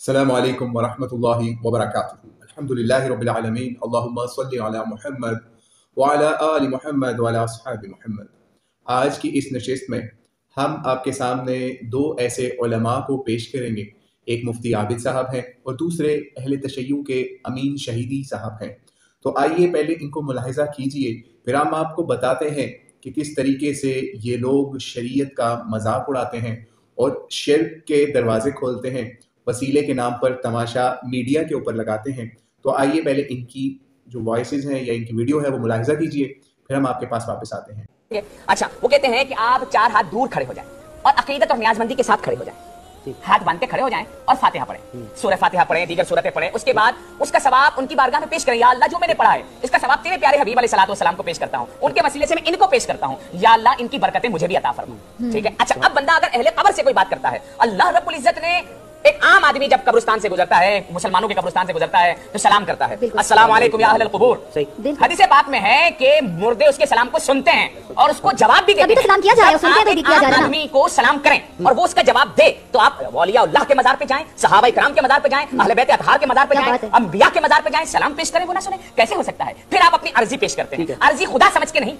السلام علیکم ورحمۃ اللہ وبرکاتہ۔ الحمدللہ رب العالمین، اللہم صلی علی محمد وعلی آل محمد وعلی اصحاب محمد۔ آج کی اس نشست میں ہم آپ کے سامنے دو ایسے علماء کو پیش کریں گے، ایک مفتی عابد صاحب ہیں اور دوسرے اہل تشیع کے امین شہیدی صاحب ہیں۔ تو آئیے پہلے ان کو ملاحظہ کیجئے، پھر ہم آپ کو بتاتے ہیں کہ کس طریقے سے یہ لوگ شریعت کا مذاق اڑاتے ہیں اور شرک کے دروازے کھولتے ہیں، وسیلے کے نام پر تماشا میڈیا کے اوپر لگاتے ہیں۔ تو آئیے پہلے ان کی جو وائسز ہیں یا ان کی ویڈیو ہے وہ ملاحظہ کیجئے، پھر ہم آپ کے پاس واپس آتے ہیں۔ اچھا، وہ کہتے ہیں کہ آپ 4 ہاتھ دور کھڑے ہو جائیں اور عقیدت اور نیاز مندی کے ساتھ کھڑے ہو جائیں، ہاتھ باندھ کے کھڑے ہو جائیں اور فاتحہ پڑھیں، سورہ فاتحہ پڑھیں، دیگر سورتیں پڑھیں، اس کے بعد اس کا ثواب ان کی بارگاہ میں پیش کریں۔ یا اللہ، جو میں نے پڑھا ہے اس کا ثواب تیرے پیارے حبیب علیہ الصلوۃ والسلام کو پیش کرتا ہوں، ان کے وسیلے سے میں ان کو پیش کرتا ہوں، یا اللہ ان کی برکتیں مجھے بھی عطا فرما۔ ٹھیک ہے؟ اچھا، اب بندہ اگر اہل قبر سے کوئی بات کرتا ہے، اللہ رب العزت نے ایک عام آدمی جب قبرستان سے گزرتا ہے، مسلمانوں کے قبرستان سے گزرتا ہے تو سلام کرتا ہے، السلام علیکم یا اہل القبور۔ حدیث پاک میں ہے کہ مردے اس کے سلام کو سنتے ہیں اور اس کو جواب بھی دیتے ہیں۔ سلام کیا جائے، سنتے ہوئے بھی کیا جائے، آدمی کو سلام کریں اور وہ اس کا جواب دے، تو آپ اولیاء اللہ کے مزار پہ جائیں، صحابہ کرام کے مزار پہ جائیں، اہل بیت اطہار کے مزار پہ جائیں، انبیاء کے مزار پہ جائیں، سلام پیش کریں، وہ نہ سنیں؟ کیسے ہو سکتا ہے؟ پھر آپ اپنی عرضی پیش کرتے ہیں، عرضی خدا سمجھ کے نہیں،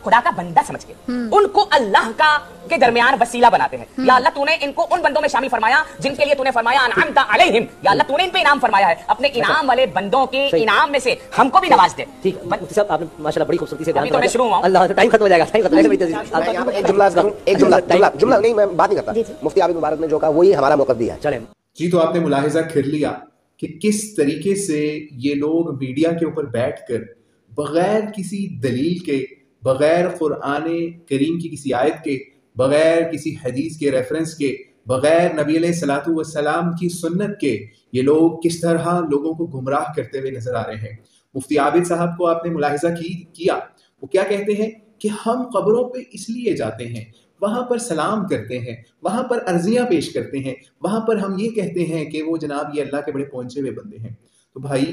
خدا کا بندہ سمجھ کے، ان کو اللہ کا کے درمیان وسیلہ بناتے ہیں۔ یا اللہ تو نے ان کو ان بندوں میں شامل فرمایا جن کے لیے تو نے فرمایا انعمت علیہم، یا اللہ تو نے ان پہ انعام فرمایا ہے، اپنے انعام والے بندوں کے انعام میں سے ہم کو بھی نواز دے۔ ٹھیک ہے مفتی صاحب، آپ نے ماشاءاللہ بڑی خوبصورتی سے بیان ابھی تو میں شروع ہوا ہوں۔ اللہ، ٹائم ختم ہو جائے گا، ٹائم ختم ہو جائے گا۔ ایک جملہ کروں، ایک جملہ نہیں، میں بات نہیں کرتا۔ مفتی عابد مبارک نے جو کہا وہی ہمارا موقف بھی ہے۔ چلیں جی، تو آپ نے ملاحظہ کر لیا کہ کس طریقے سے یہ لوگ میڈیا کے اوپر بیٹھ کر بغیر کسی دلیل کے، بغیر قرآن کریم کی کسی آیت کے، بغیر کسی حدیث کے ریفرنس کے، بغیر نبی علیہ الصلوۃ والسلام کی سنت کے، یہ لوگ کس طرح لوگوں کو گمراہ کرتے ہوئے نظر آ رہے ہیں۔ مفتی عابد صاحب کو آپ نے ملاحظہ کیا، وہ کیا کہتے ہیں کہ ہم قبروں پہ اس لیے جاتے ہیں، وہاں پر سلام کرتے ہیں، وہاں پر عرضیاں پیش کرتے ہیں، وہاں پر ہم یہ کہتے ہیں کہ وہ جناب یہ اللہ کے بڑے پہنچے ہوئے بندے ہیں۔ تو بھائی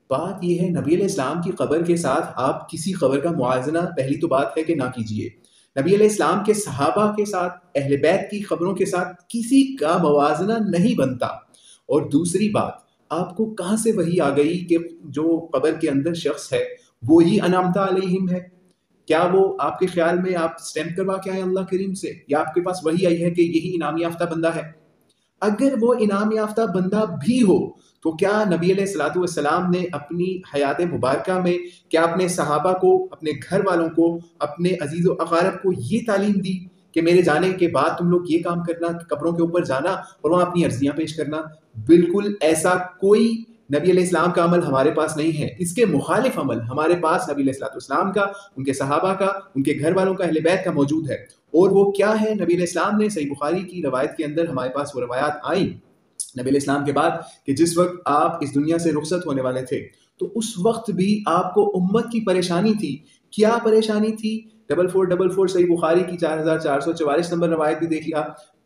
بات یہ ہے، نبی علیہ السلام کی قبر کے ساتھ آپ کسی قبر کا موازنہ پہلی تو بات ہے کہ نہ کیجئے۔ نبی علیہ السلام کے صحابہ کے ساتھ، اہل بیت کی قبروں کے ساتھ کسی کا موازنہ نہیں بنتا۔ اور دوسری بات، آپ کو کہاں سے وحی آ گئی کہ جو قبر کے اندر شخص ہے وہی انعمت علیہم ہے؟ کیا وہ آپ کے خیال میں آپ سٹیمپ کروا کے آئے اللہ کریم سے، یا آپ کے پاس وحی آئی ہے کہ یہی انعام یافتہ بندہ ہے؟ اگر وہ انعام یافتہ بندہ بھی ہو تو کیا نبی علیہ الصلوۃ والسلام نے اپنی حیات مبارکہ میں کیا اپنے صحابہ کو، اپنے گھر والوں کو، اپنے عزیز و اقارب کو یہ تعلیم دی کہ میرے جانے کے بعد تم لوگ یہ کام کرنا، قبروں کے اوپر جانا اور وہاں اپنی عرضیاں پیش کرنا؟ بالکل ایسا کوئی نبی علیہ السلام کا عمل ہمارے پاس نہیں ہے۔ اس کے مخالف عمل ہمارے پاس نبی علیہ الصلوۃ والسلام کا، ان کے صحابہ کا، ان کے گھر والوں کا، اہل بیت کا موجود ہے۔ اور وہ کیا ہے؟ نبی علیہ السلام نے صحیح بخاری کی روایت کے اندر ہمارے پاس وہ روایات آئیں نبی علیہ السلام کے بعد کہ جس وقت آپ اس دنیا سے رخصت ہونے والے تھے تو اس وقت بھی آپ کو امت کی پریشانی تھی۔ کیا پریشانی تھی؟ 4444 صحیح بخاری کی 4444 نمبر روایت بھی دیکھ لیا۔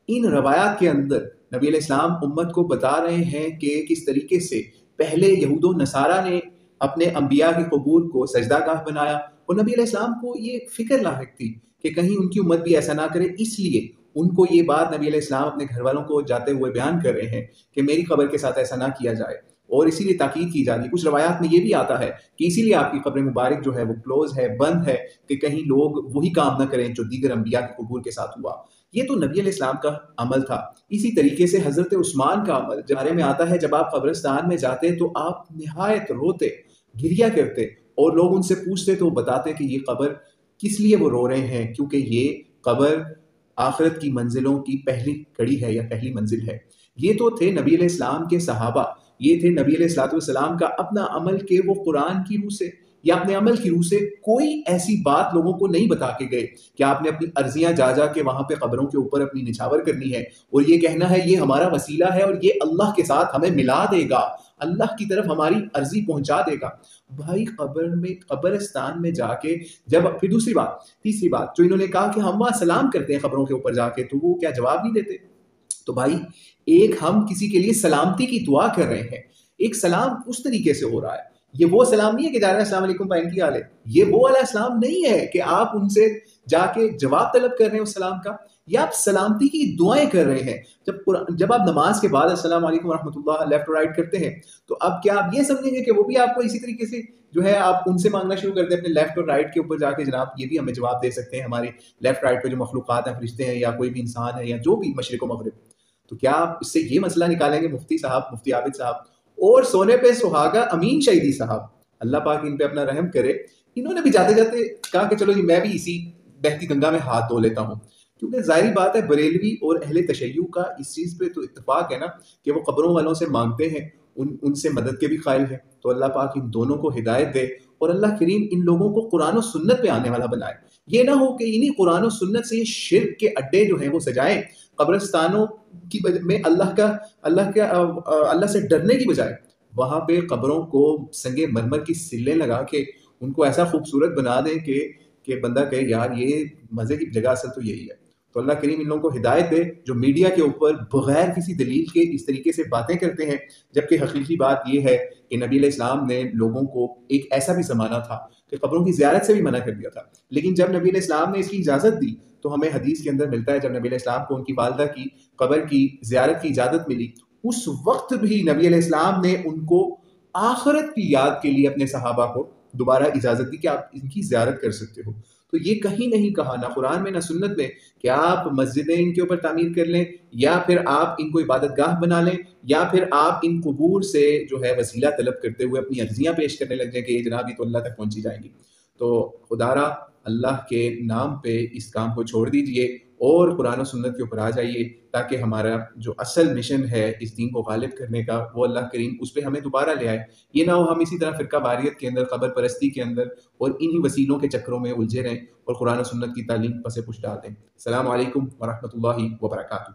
ان روایات کے اندر نبی علیہ السلام امت کو بتا رہے ہیں کہ کس طریقے سے پہلے یہود و نصارہ نے اپنے انبیاء کی قبور کو سجدہ گاہ بنایا، اور نبی علیہ السلام کو یہ فکر لاحق تھی کہ کہیں ان کی امت بھی ایسا نہ کرے، اس لیے ان کو یہ بات نبی علیہ السلام اپنے گھر والوں کو جاتے ہوئے بیان کر رہے ہیں کہ میری قبر کے ساتھ ایسا نہ کیا جائے، اور اسی لیے تاکید کی جاتی ہے۔ کچھ روایات میں یہ بھی آتا ہے کہ اسی لیے آپ کی قبر مبارک جو ہے وہ کلوز ہے، بند ہے، کہ کہیں لوگ وہی کام نہ کریں جو دیگر انبیاء کی قبور کے ساتھ ہوا۔ یہ تو نبی علیہ السلام کا عمل تھا۔ اسی طریقے سے حضرت عثمان کا عمل بارے میں آتا ہے، جب آپ قبرستان میں جاتے تو آپ نہایت روتے، گریا کرتے، اور لوگ ان سے پوچھتے تو وہ بتاتے کہ یہ قبر کس لیے وہ رو رہے ہیں، کیونکہ یہ قبر آخرت کی منزلوں کی پہلی کڑی ہے یا پہلی منزل ہے۔ یہ تو تھے نبی علیہ السلام کے صحابہ، یہ تھے نبی علیہ الصلوۃ والسلام کا اپنا عمل کہ وہ قرآن کی روح سے یا اپنے عمل کی روح سے کوئی ایسی بات لوگوں کو نہیں بتا کے گئے کہ آپ نے اپنی عرضیاں جا جا کے وہاں پہ قبروں کے اوپر اپنی نچھاور کرنی ہے اور یہ کہنا ہے یہ ہمارا وسیلہ ہے اور یہ اللہ کے ساتھ ہمیں ملا دے گا، اللہ کی طرف ہماری عرضی پہنچا دے گا۔ بھائی قبر میں، قبرستان میں جا کے جب، پھر دوسری بات، تیسری بات جو انہوں نے کہا کہ ہم وہاں سلام کرتے ہیں قبروں کے اوپر جا کے، تو وہ کیا جواب نہیں دیتے؟ تو بھائی ایک ہم کسی کے لیے سلامتی کی دعا کر رہے ہیں، ایک سلام اس طریقے سے ہو رہا ہے، یہ وہ سلام نہیں ہے کہ جا رہے ہیں السلام علیکم بھائی کی حال ہے، یہ وہ والا سلام نہیں ہے کہ آپ ان سے جا کے جواب طلب کر رہے ہیں اس سلام کا، یا آپ سلامتی کی دعائیں کر رہے ہیں؟ جب آپ نماز کے بعد السلام علیکم ورحمۃ اللہ لیفٹ اور رائٹ کرتے ہیں تو اب کیا آپ یہ سمجھیں گے کہ وہ بھی آپ کو اسی طریقے سے جو ہے آپ ان سے مانگنا شروع کر دیں اپنے لیفٹ اور رائٹ کے اوپر جا کے، جناب یہ بھی ہمیں جواب دے سکتے ہیں ہمارے لیفٹ رائٹ پہ جو مخلوقات ہیں، فرشتے ہیں یا کوئی بھی انسان ہے یا جو بھی مشرق و مغرب؟ تو کیا آپ اس سے یہ مسئلہ نکالیں گے مفتی صاحب، مفتی عابد صاحب اور سونے پہ سہاگا امین شہیدی صاحب، اللہ پاک ان پہ اپنا رحم کرے، انہوں نے بھی جاتے جاتے کہا کہ چلو جی میں بھی اسی بہتی گنگا میں ہاتھ دھو لیتا ہوں، کیونکہ ظاہری بات ہے بریلوی اور اہل تشیع کا اس چیز پہ تو اتفاق ہے نا کہ وہ قبروں والوں سے مانگتے ہیں، ان سے مدد کے بھی قائل ہیں، تو اللہ پاک ان دونوں کو ہدایت دے اور اللہ کریم ان لوگوں کو قرآن و سنت پہ آنے والا بنائے۔ یہ نہ ہو کہ انہی قرآن و سنت سے یہ شرک کے اڈے جو ہیں وہ سجائیں، قبرستانوں کی میں اللہ سے ڈرنے کی بجائے وہاں پہ قبروں کو سنگ مرمر کی سلیں لگا کے ان کو ایسا خوبصورت بنا دیں کہ بندہ کہے یار یہ مزے کی جگہ اصل تو یہی ہے۔ تو اللہ کریم ان لوگوں کو ہدایت دے جو میڈیا کے اوپر بغیر کسی دلیل کے اس طریقے سے باتیں کرتے ہیں، جبکہ حقیقی بات یہ ہے کہ نبی علیہ السلام نے لوگوں کو ایک ایسا بھی زمانہ تھا کہ قبروں کی زیارت سے بھی منع کر دیا تھا، لیکن جب نبی علیہ السلام نے اس کی اجازت دی تو ہمیں حدیث کے اندر ملتا ہے جب نبی علیہ السلام کو ان کی والدہ کی قبر کی زیارت کی اجازت ملی، اس وقت بھی نبی علیہ السلام نے ان کو آخرت کی یاد کے لیے اپنے صحابہ کو دوبارہ اجازت دی کہ آپ ان کی زیارت کر سکتے ہو۔ تو یہ کہیں نہیں کہا، نہ قرآن میں نہ سنت میں، کہ آپ مسجدیں ان کے اوپر تعمیر کر لیں یا پھر آپ ان کو عبادت گاہ بنا لیں یا پھر آپ ان قبور سے جو ہے وسیلہ طلب کرتے ہوئے اپنی عرضیاں پیش کرنے لگ جائیں کہ یہ جناب یہ تو اللہ تک پہنچی جائیں گی۔ تو خدارا اللہ کے نام پہ اس کام کو چھوڑ دیجئے اور قرآن و سنت کے اوپر آ جائیے، تاکہ ہمارا جو اصل مشن ہے اس دین کو غالب کرنے کا وہ اللہ کریم اس پہ ہمیں دوبارہ لے آئے۔ یہ نہ ہو ہم اسی طرح فرقہ واریت کے اندر، قبر پرستی کے اندر اور انہی وسیلوں کے چکروں میں الجھے رہیں اور قرآن و سنت کی تعلیم پس پش ڈال دیں۔ السلام علیکم ورحمۃ اللہ وبرکاتہ۔